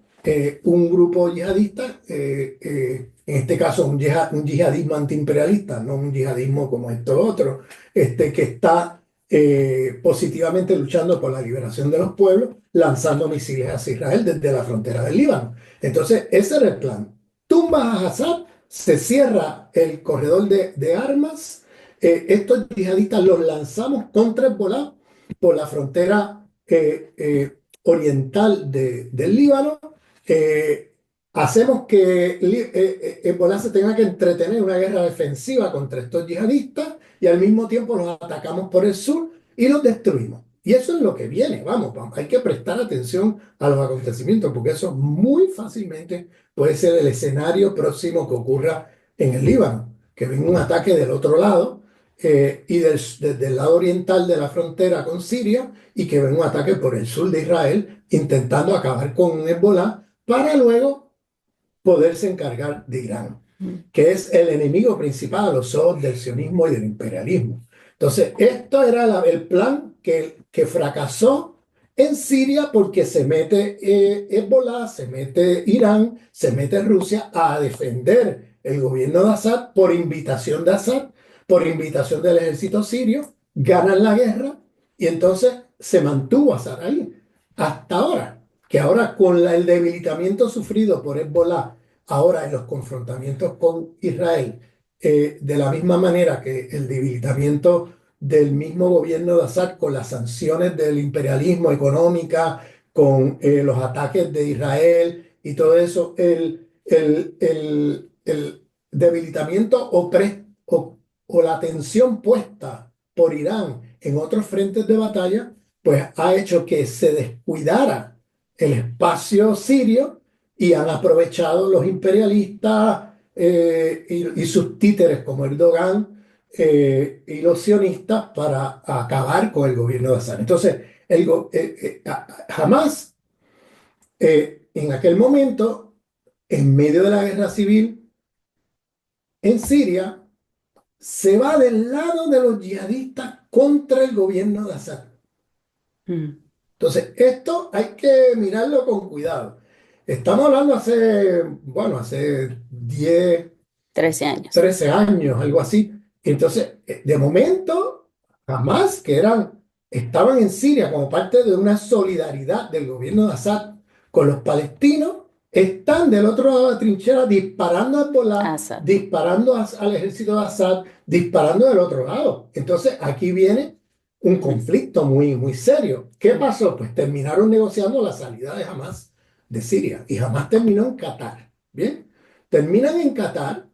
un grupo yihadista, en este caso un yihadismo antiimperialista, no un yihadismo como estos otros, que está positivamente luchando por la liberación de los pueblos, lanzando misiles hacia Israel desde la frontera del Líbano. Entonces, ese era el plan. Tumbas a Assad, se cierra el corredor de armas, estos yihadistas los lanzamos contra Hezbollah por la frontera oriental del Líbano. eh, Hacemos que Hezbollah se tenga que entretener en una guerra defensiva contra estos yihadistas y al mismo tiempo los atacamos por el sur y los destruimos. Y eso es lo que viene, vamos, hay que prestar atención a los acontecimientos porque eso muy fácilmente puede ser el escenario próximo que ocurra en el Líbano, que venga un ataque del otro lado y desde el lado oriental de la frontera con Siria y que venga un ataque por el sur de Israel intentando acabar con Hezbollah para luego poderse encargar de Irán, que es el enemigo principal a los ojos del sionismo y del imperialismo. Entonces, esto era el plan que fracasó en Siria porque se mete Hezbollah, se mete Irán, se mete Rusia a defender el gobierno de Assad por invitación de Assad, por invitación del ejército sirio, ganan la guerra y entonces se mantuvo Assad ahí. Hasta ahora, que ahora con el debilitamiento sufrido por Hezbollah, ahora en los confrontamientos con Israel, de la misma manera que el debilitamiento del mismo gobierno de Assad con las sanciones del imperialismo económica, con los ataques de Israel y todo eso, el debilitamiento o la tensión puesta por Irán en otros frentes de batalla, pues ha hecho que se descuidara el espacio sirio y han aprovechado los imperialistas y sus títeres como Erdogan y los sionistas para acabar con el gobierno de Assad. Entonces, jamás en aquel momento, en medio de la guerra civil en Siria, se va del lado de los yihadistas contra el gobierno de Assad. Mm. Entonces, esto hay que mirarlo con cuidado. Estamos hablando hace 10 13 años. 13 años, algo así. Entonces, de momento, jamás estaban en Siria como parte de una solidaridad del gobierno de Assad con los palestinos, están del otro lado de la trinchera disparando a Hezbollah, Assad. disparando al ejército de Assad, disparando del otro lado. Entonces, aquí viene un Mm. conflicto muy, muy serio. ¿Qué pasó? Pues terminaron negociando la salida de Hamas de Siria y Hamas terminó en Qatar. Bien, terminan en Qatar,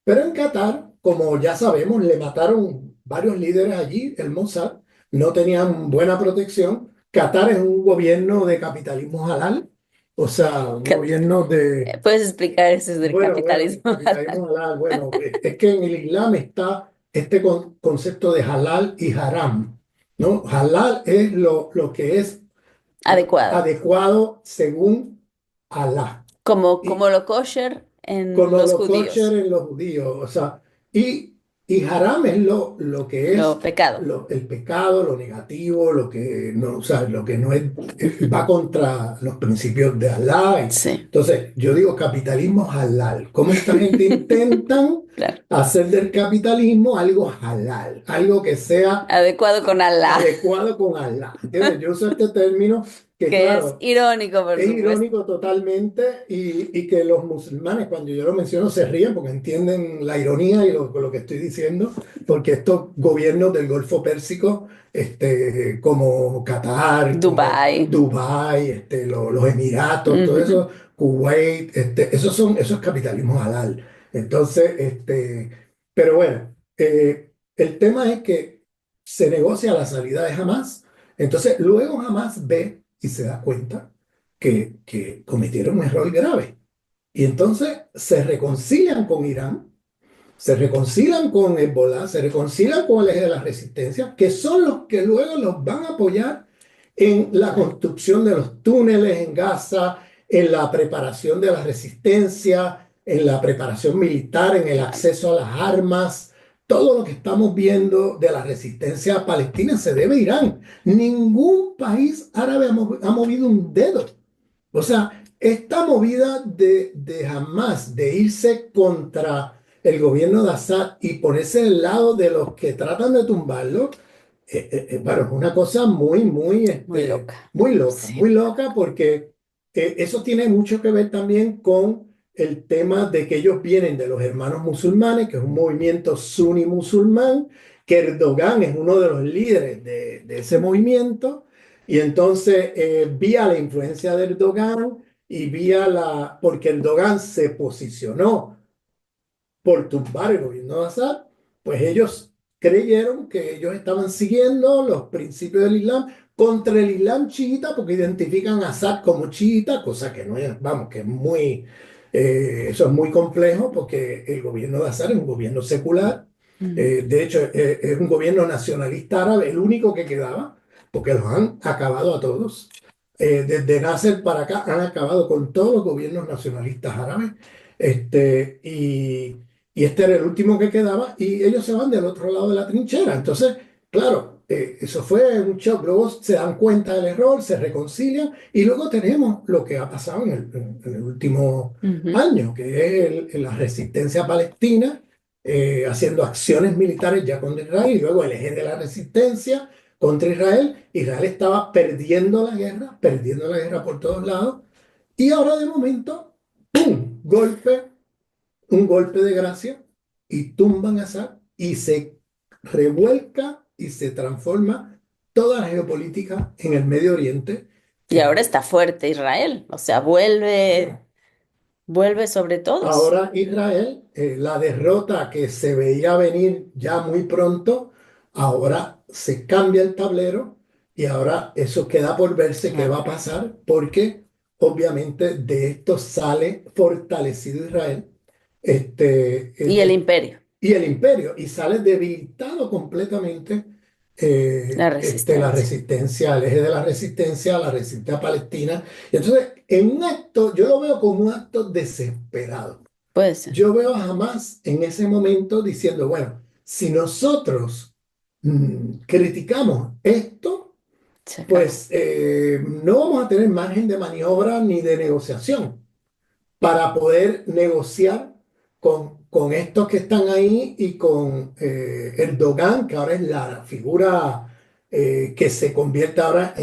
pero en Qatar, como ya sabemos, le mataron varios líderes allí, el Mossad, no tenían buena protección. Qatar es un gobierno de capitalismo halal, o sea, un Ca- gobierno de, ¿Puedes explicar eso del bueno, capitalismo? capitalismo halal, bueno, es que en el Islam está este concepto de halal y haram, ¿no? Halal es lo que es Adecuado. adecuado según Alá. Como lo kosher en Como los lo kosher judíos. en los judíos, o sea, y haram es lo que Lo es pecado. el pecado, lo negativo, lo que no, o sea, lo que no es, va contra los principios de Alá. Sí. Entonces, yo digo capitalismo halal. ¿Cómo esta gente intentan Claro. hacer del capitalismo algo halal, algo que sea Adecuado con Allah. adecuado con Alá? ¿Entiendes? Yo uso este término que, Que es claro, irónico, por es supuesto. irónico totalmente y que los musulmanes, cuando yo lo menciono, se ríen porque entienden la ironía y lo que estoy diciendo, porque estos gobiernos del Golfo Pérsico, como Qatar, como Dubái. Dubái, los Emiratos, todo Ujú. eso, Kuwait, eso es capitalismo halal. Entonces, pero bueno, el tema es que se negocia la salida de Hamas, entonces luego Hamas ve y se da cuenta que cometieron un error grave. Y entonces se reconcilian con Irán, se reconcilian con Hezbollah, se reconcilian con el eje de la resistencia, que son los que luego los van a apoyar en la Claro. construcción de los túneles en Gaza, en la preparación de la resistencia, en la preparación militar, en el Claro. acceso a las armas. Todo lo que estamos viendo de la resistencia palestina se debe a Irán. Ningún país árabe ha movido un dedo. O sea, esta movida de Hamas, de irse contra el gobierno de Assad y ponerse del lado de los que tratan de tumbarlo, bueno, es una cosa muy, muy, Muy loca. muy Sí. loca, porque eso tiene mucho que ver también con el tema de que ellos vienen de los hermanos musulmanes, que es un movimiento suní musulmán, que Erdogan es uno de los líderes de ese movimiento, y entonces vía la influencia de Erdogan y porque Erdogan se posicionó por tumbar el gobierno de Assad, pues ellos creyeron que ellos estaban siguiendo los principios del Islam contra el Islam chiita, porque identifican a Assad como chiita, cosa que no es, vamos, que es muy, eso es muy complejo, porque el gobierno de Assad es un gobierno secular, Mm. de hecho es un gobierno nacionalista árabe, el único que quedaba, porque los han acabado a todos. Desde Nasser para acá han acabado con todos los gobiernos nacionalistas árabes. Y este era el último que quedaba y ellos se van del otro lado de la trinchera. Entonces, claro, eso fue un shock. Luego se dan cuenta del error, se reconcilian y luego tenemos lo que ha pasado en el último Ujú. año, que es la resistencia palestina, haciendo acciones militares ya contra Israel y luego el eje de la resistencia contra Israel. Israel estaba perdiendo la guerra por todos lados y ahora de momento, ¡pum! Un golpe de gracia y tumban a Assad y se revuelca y se transforma toda la geopolítica en el Medio Oriente. Y ahora Eh, está fuerte Israel. O sea, vuelve sobre todos. Ahora Israel, la derrota que se veía venir ya muy pronto, ahora se cambia el tablero y ahora eso queda por verse qué va Claro. a pasar, porque obviamente de esto sale fortalecido Israel. Y el imperio, Y el imperio, y sale debilitado completamente la la resistencia. resistencia, el eje de la resistencia palestina. Y entonces, en un acto, yo lo veo como un acto desesperado. Puede ser. Yo veo a Hamas en ese momento diciendo, bueno, si nosotros criticamos esto, Se acabó. pues no vamos a tener margen de maniobra ni de negociación para poder negociar con estos que están ahí y con Erdogan, que ahora es la figura que se convierte ahora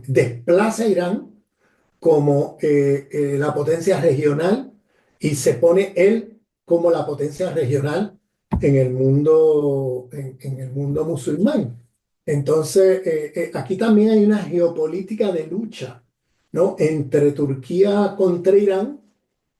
desplaza a Irán como la potencia regional y se pone él como la potencia regional en el mundo musulmán. Entonces, aquí también hay una geopolítica de lucha, ¿no? Entre Turquía contra Irán.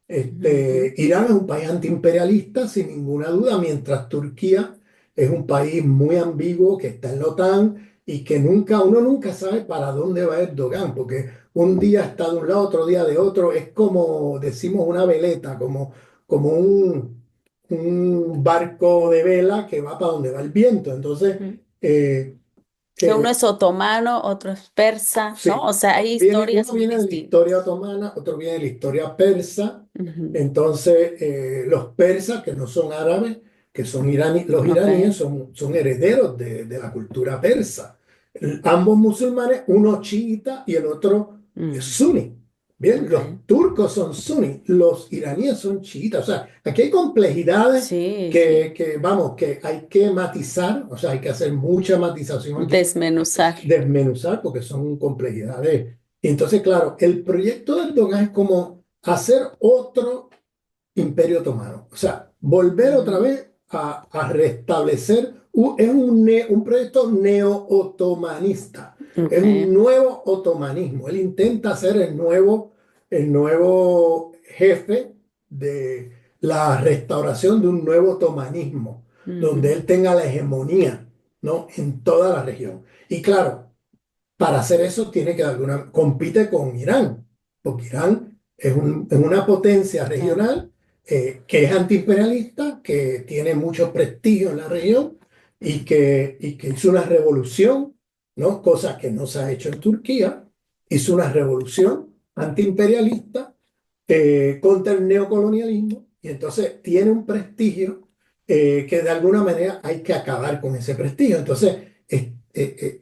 ujú, Irán es un país antiimperialista, sin ninguna duda, mientras Turquía es un país muy ambiguo que está en la OTAN y que uno nunca sabe para dónde va Erdogan, porque un día está de un lado, otro día de otro, es como, decimos, una veleta, como un barco de vela que va para donde va el viento. Entonces, ujú. eh, Que uno eh, es otomano, otro es persa, ¿no? O Sí, sea, hay uno historias muy viene de la historia distintas. otomana, otro viene de la historia persa. Ujú. Entonces, los persas, que no son árabes, que son los Ok. iraníes, son herederos de la cultura persa. Ambos musulmanes, uno chiita y el otro es Mm, suní. Bien, ok. los turcos son suní, los iraníes son chiitas. O sea, aquí hay complejidades Sí, sí. vamos, que hay que matizar, o sea, hay que hacer mucha matización aquí Desmenuzar. desmenuzar porque son complejidades. Y entonces, claro, el proyecto de Erdogan es como hacer otro imperio otomano, o sea, volver otra Ujú. vez a restablecer, es un proyecto neo-otomanista, es Ok. un nuevo otomanismo. Él intenta ser el nuevo jefe de la restauración de un nuevo otomanismo, donde Ujú. él tenga la hegemonía, ¿no? En toda la región. Y claro, para hacer eso tiene que compite con Irán, porque Irán es una potencia Claro. regional que es antiimperialista, que tiene mucho prestigio en la región y que hizo una revolución, ¿no? Cosa que no se ha hecho en Turquía, hizo una revolución antiimperialista contra el neocolonialismo y entonces tiene un prestigio que de alguna manera hay que acabar con ese prestigio. Entonces,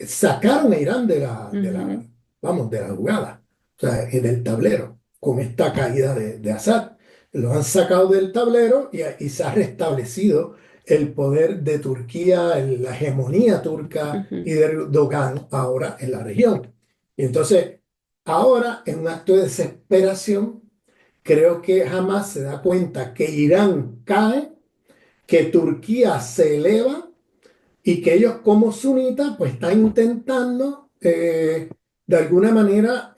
sacaron a Irán Ujú. vamos, de la jugada, o sea, del tablero, con esta caída de Assad. Lo han sacado del tablero y se ha restablecido el poder de Turquía, la hegemonía turca y Ujú. de Erdogan ahora en la región. Y entonces, ahora, en un acto de desesperación, creo que jamás se da cuenta que Irán cae, que Turquía se eleva y que ellos como sunitas pues están intentando de alguna manera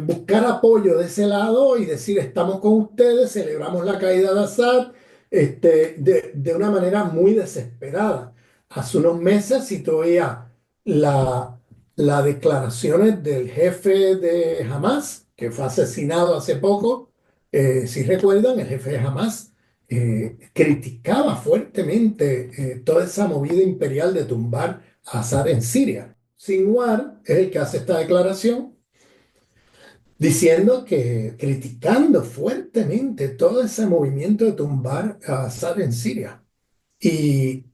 buscar apoyo de ese lado y decir estamos con ustedes, celebramos la caída de Assad de una manera muy desesperada. Hace unos meses, si tú oías la, las declaraciones del jefe de Hamas, que fue asesinado hace poco, si recuerdan, el jefe de Hamas criticaba fuertemente toda esa movida imperial de tumbar a Assad en Siria. Sinwar es el que hace esta declaración diciendo que, criticando fuertemente todo ese movimiento de tumbar a Assad en Siria y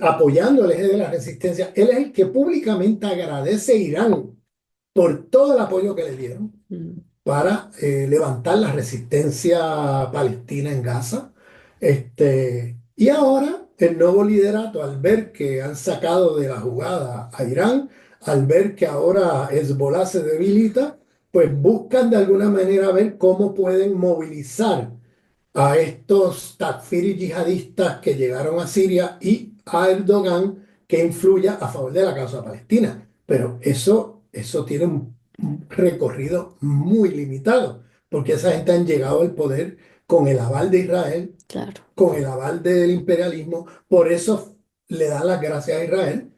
apoyando el eje de la resistencia. Él es el que públicamente agradece a Irán por todo el apoyo que le dieron Mm. para levantar la resistencia palestina en Gaza. Y ahora el nuevo liderato, al ver que han sacado de la jugada a Irán, al ver que ahora Hezbollah se debilita, pues buscan de alguna manera ver cómo pueden movilizar a estos takfiris yihadistas que llegaron a Siria y a Erdogan que influya a favor de la causa palestina. Pero eso tiene un recorrido muy limitado, porque esa gente han llegado al poder con el aval de Israel, Claro. con el aval del imperialismo, por eso le dan las gracias a Israel,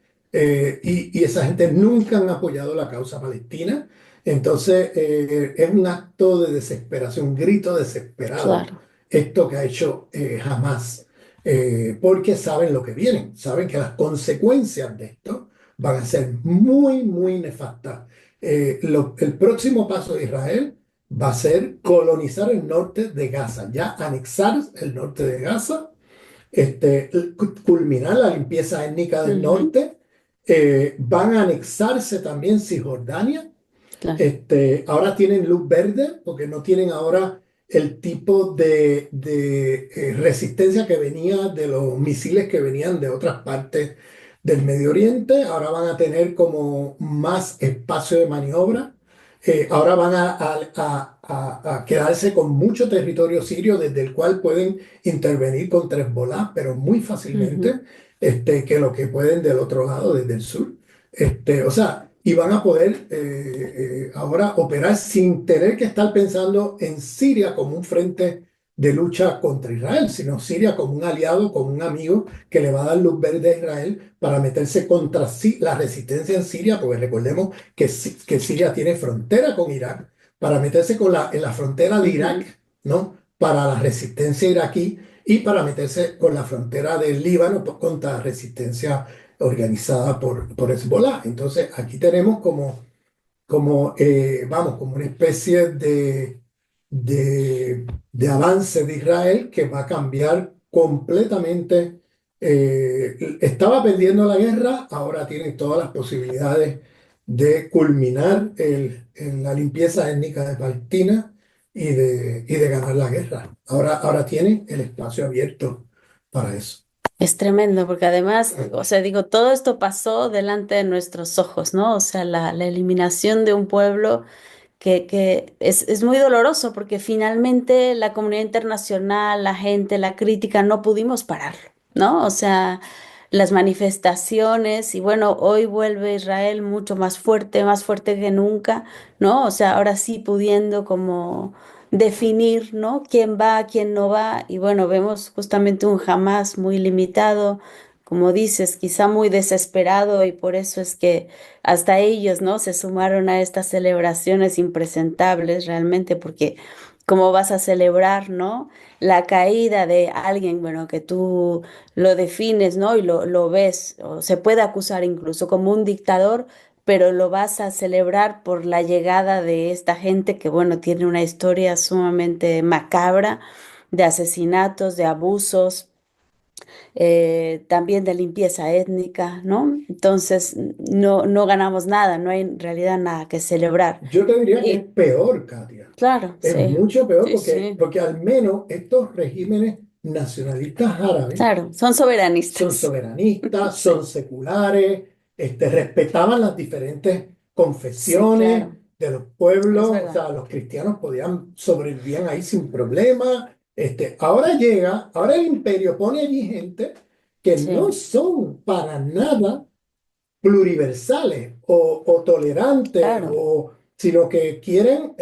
y esa gente nunca han apoyado la causa palestina. Entonces, es un acto de desesperación, un grito desesperado, Claro. esto que ha hecho Hamas, porque saben lo que viene, saben que las consecuencias de esto van a ser muy, muy nefastas. El próximo paso de Israel va a ser colonizar el norte de Gaza, ya anexar el norte de Gaza, culminar la limpieza étnica del Ujú. norte, van a anexarse también Cisjordania. Claro. Ahora tienen luz verde porque no tienen ahora el tipo de resistencia que venía de los misiles que venían de otras partes del Medio Oriente. Ahora van a tener como más espacio de maniobra. Ahora van a quedarse con mucho territorio sirio desde el cual pueden intervenir contra Hezbollah, pero muy Ujú. fácilmente. que lo que pueden del otro lado, desde el sur. O sea, y van a poder ahora operar sin tener que estar pensando en Siria como un frente de lucha contra Israel, sino Siria como un aliado, como un amigo que le va a dar luz verde a Israel para meterse contra la resistencia en Siria, porque recordemos que, que Siria tiene frontera con Irak, para meterse en la frontera de Ujú. Irak, ¿no? Para la resistencia iraquí y para meterse con la frontera del Líbano contra la resistencia organizada por Hezbollah. Entonces, aquí tenemos vamos, como una especie de avance de Israel que va a cambiar completamente. Estaba perdiendo la guerra, ahora tiene todas las posibilidades de culminar en la limpieza étnica de Palestina y de ganar la guerra. Ahora tiene el espacio abierto para eso. Es tremendo, porque además, o sea, digo, todo esto pasó delante de nuestros ojos, ¿no? O sea, la eliminación de un pueblo que es muy doloroso, porque finalmente la comunidad internacional, la gente, la crítica, no pudimos pararlo, ¿no? O sea, las manifestaciones, y bueno, hoy vuelve Israel mucho más fuerte que nunca, ¿no? O sea, ahora sí pudiendo como definir, ¿no? Quién va, quién no va. Y bueno, vemos justamente un Hamas muy limitado, como dices, quizá muy desesperado, y por eso es que hasta ellos, ¿no? Se sumaron a estas celebraciones impresentables realmente, porque ¿cómo vas a celebrar, ¿no? La caída de alguien, bueno, que tú lo defines, ¿no? Y lo ves, o se puede acusar incluso como un dictador, pero lo vas a celebrar por la llegada de esta gente que, bueno, tiene una historia sumamente macabra de asesinatos, de abusos, también de limpieza étnica, ¿no? Entonces, no ganamos nada, no hay en realidad nada que celebrar. Yo te diría que es Y peor, Katia. claro, Es sí, mucho peor sí, porque, sí, porque al menos estos regímenes nacionalistas árabes claro, son son soberanistas. soberanistas, Sí, son seculares, respetaban las diferentes sí, confesiones claro, de los es pueblos, o verdad. sea, los cristianos podían sobrevivir ahí sin problema. Ahora el imperio pone allí gente que no Sí, son para nada pluriversales o tolerantes, claro. sino que quieren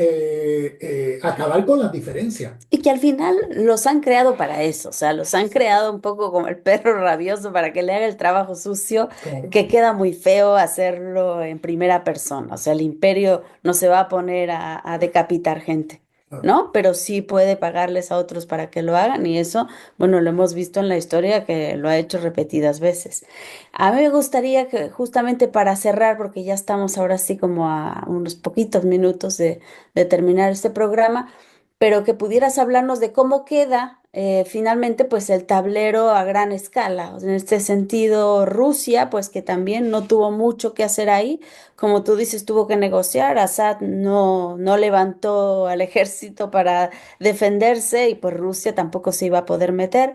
acabar con las diferencias. Y que al final los han creado para eso, o sea, los han creado un poco como el perro rabioso para que le haga el trabajo sucio, Claro. que queda muy feo hacerlo en primera persona. O sea, el imperio no se va a poner a decapitar gente, Claro. ¿no? Pero sí puede pagarles a otros para que lo hagan, y eso, bueno, lo hemos visto en la historia que lo ha hecho repetidas veces. A mí me gustaría que justamente para cerrar, porque ya estamos ahora sí como a unos poquitos minutos de terminar este programa, pero que pudieras hablarnos de cómo queda finalmente pues el tablero a gran escala. O sea, en este sentido, Rusia, pues que también no tuvo mucho que hacer ahí, como tú dices, tuvo que negociar. Assad no levantó al ejército para defenderse, y pues Rusia tampoco se iba a poder meter.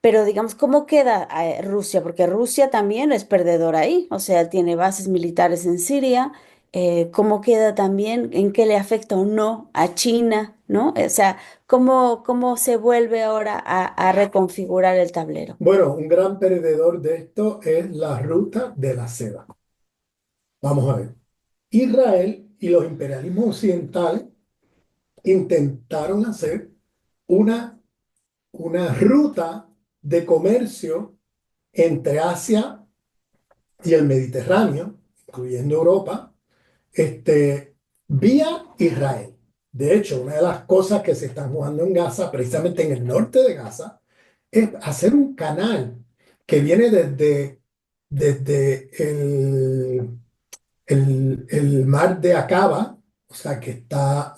Pero digamos, ¿cómo queda Rusia? Porque Rusia también es perdedor ahí, o sea, tiene bases militares en Siria. ¿Cómo queda también? ¿En qué le afecta o no a China? ¿No? O sea, ¿cómo se vuelve ahora a reconfigurar el tablero? Bueno, un gran perdedor de esto es la ruta de la seda. Vamos a ver. Israel y los imperialismos occidentales intentaron hacer una, una ruta de comercio entre Asia y el Mediterráneo, incluyendo Europa, vía Israel. De hecho, una de las cosas que se están jugando en Gaza, precisamente en el norte de Gaza, es hacer un canal que viene desde el mar de Acaba, o sea, que está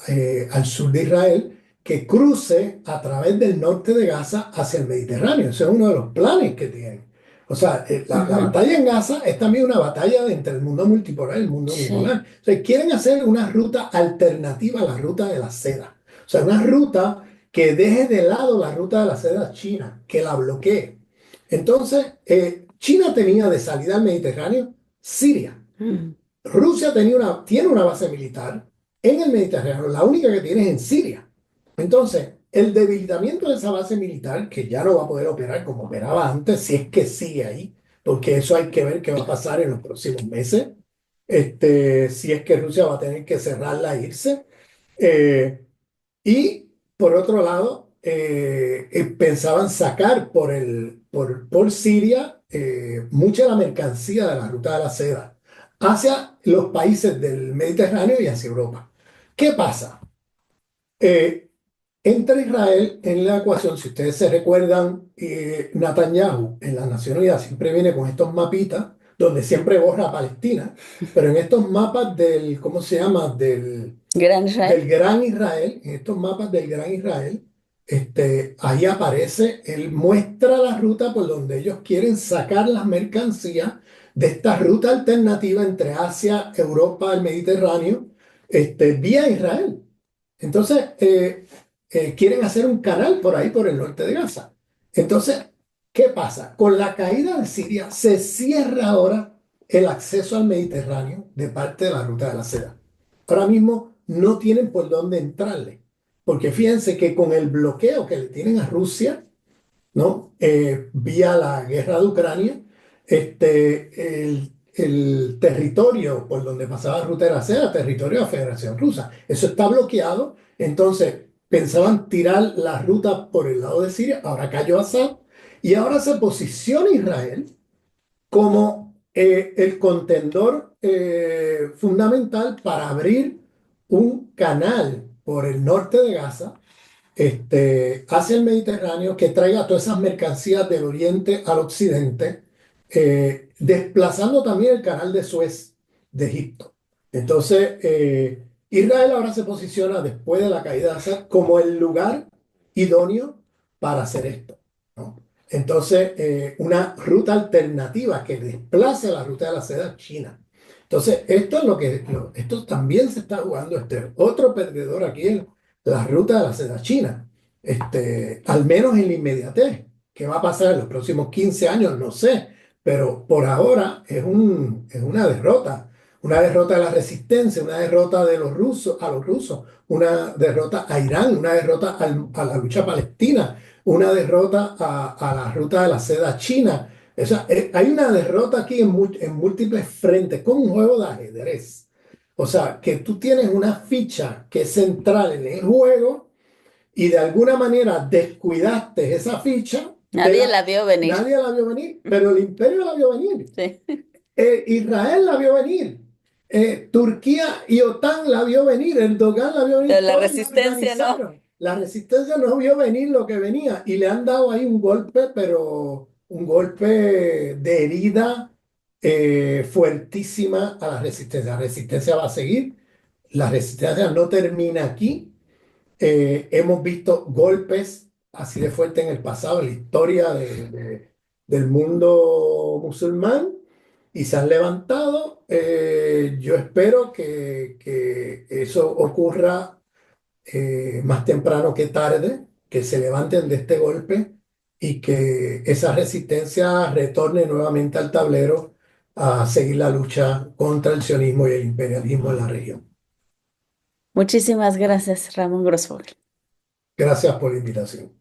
al sur de Israel, que cruce a través del norte de Gaza hacia el Mediterráneo. Ese es uno de los planes que tienen. O sea, la Ujú. batalla en Gaza es también una batalla entre el mundo multipolar y el mundo Sí. unipolar. O sea, quieren hacer una ruta alternativa a la ruta de la seda. O sea, una ruta que deje de lado la ruta de la seda china, que la bloquee. Entonces, China tenía de salida al Mediterráneo Siria. Mm. Rusia tiene una base militar en el Mediterráneo, la única que tiene es en Siria. Entonces, el debilitamiento de esa base militar, que ya no va a poder operar como operaba antes, si es que sigue ahí, porque eso hay que ver qué va a pasar en los próximos meses, si es que Rusia va a tener que cerrarla e irse. Eh, y por otro lado, pensaban sacar por Siria mucha de la mercancía de la ruta de la seda hacia los países del Mediterráneo y hacia Europa. ¿Qué pasa? Eh, Entra Israel en la ecuación. Si ustedes se recuerdan, Netanyahu en las Naciones Unidas siempre viene con estos mapitas donde siempre borra a Palestina, pero en estos mapas del, ¿cómo se llama? Gran Del Israel. Gran Israel, en estos mapas del Gran Israel, ahí aparece, él muestra la ruta por donde ellos quieren sacar las mercancías de esta ruta alternativa entre Asia, Europa, el Mediterráneo, vía Israel. Entonces, quieren hacer un canal por ahí, por el norte de Gaza. Entonces, ¿qué pasa? Con la caída de Siria se cierra ahora el acceso al Mediterráneo de parte de la ruta de la seda. Ahora mismo no tienen por dónde entrarle, porque fíjense que con el bloqueo que le tienen a Rusia, ¿no? Vía la guerra de Ucrania, el territorio por donde pasaba la ruta de la seda, territorio de la Federación Rusa. Eso está bloqueado, entonces pensaban tirar la ruta por el lado de Siria, ahora cayó Assad, y ahora se posiciona Israel como el contendor fundamental para abrir un canal por el norte de Gaza, hacia el Mediterráneo, que traiga todas esas mercancías del oriente al occidente, desplazando también el canal de Suez de Egipto. Entonces, Israel ahora se posiciona después de la caída de Assad como el lugar idóneo para hacer esto, ¿no? Entonces, una ruta alternativa que desplace la ruta de la seda china. Entonces, esto es esto también se está jugando. Otro perdedor aquí es la ruta de la seda china. Al menos en la inmediatez. ¿Qué va a pasar en los próximos 15 años? No sé, pero por ahora es una derrota de la resistencia, una derrota de los rusos a los rusos, una derrota a Irán, una derrota a la lucha palestina, una derrota a la ruta de la seda china. O sea, hay una derrota aquí en múltiples frentes, como un juego de ajedrez. O sea, que tú tienes una ficha que es central en el juego y de alguna manera descuidaste esa ficha, Nadie la vio venir. nadie la vio venir, pero el imperio la vio venir. Sí. Israel la vio venir. Turquía y OTAN la vio venir, Erdogan la vio Pero venir, la todos la resistencia no. organizaron. La resistencia no vio venir lo que venía y le han dado ahí un golpe, pero un golpe de herida fuertísima a la resistencia. La resistencia va a seguir, la resistencia no termina aquí. Hemos visto golpes así de fuerte en el pasado, en la historia del mundo musulmán, y se han levantado. Yo espero que eso ocurra más temprano que tarde, que se levanten de este golpe y que esa resistencia retorne nuevamente al tablero a seguir la lucha contra el sionismo y el imperialismo en la región. Muchísimas gracias, Ramón Grosfoguel. Gracias por la invitación.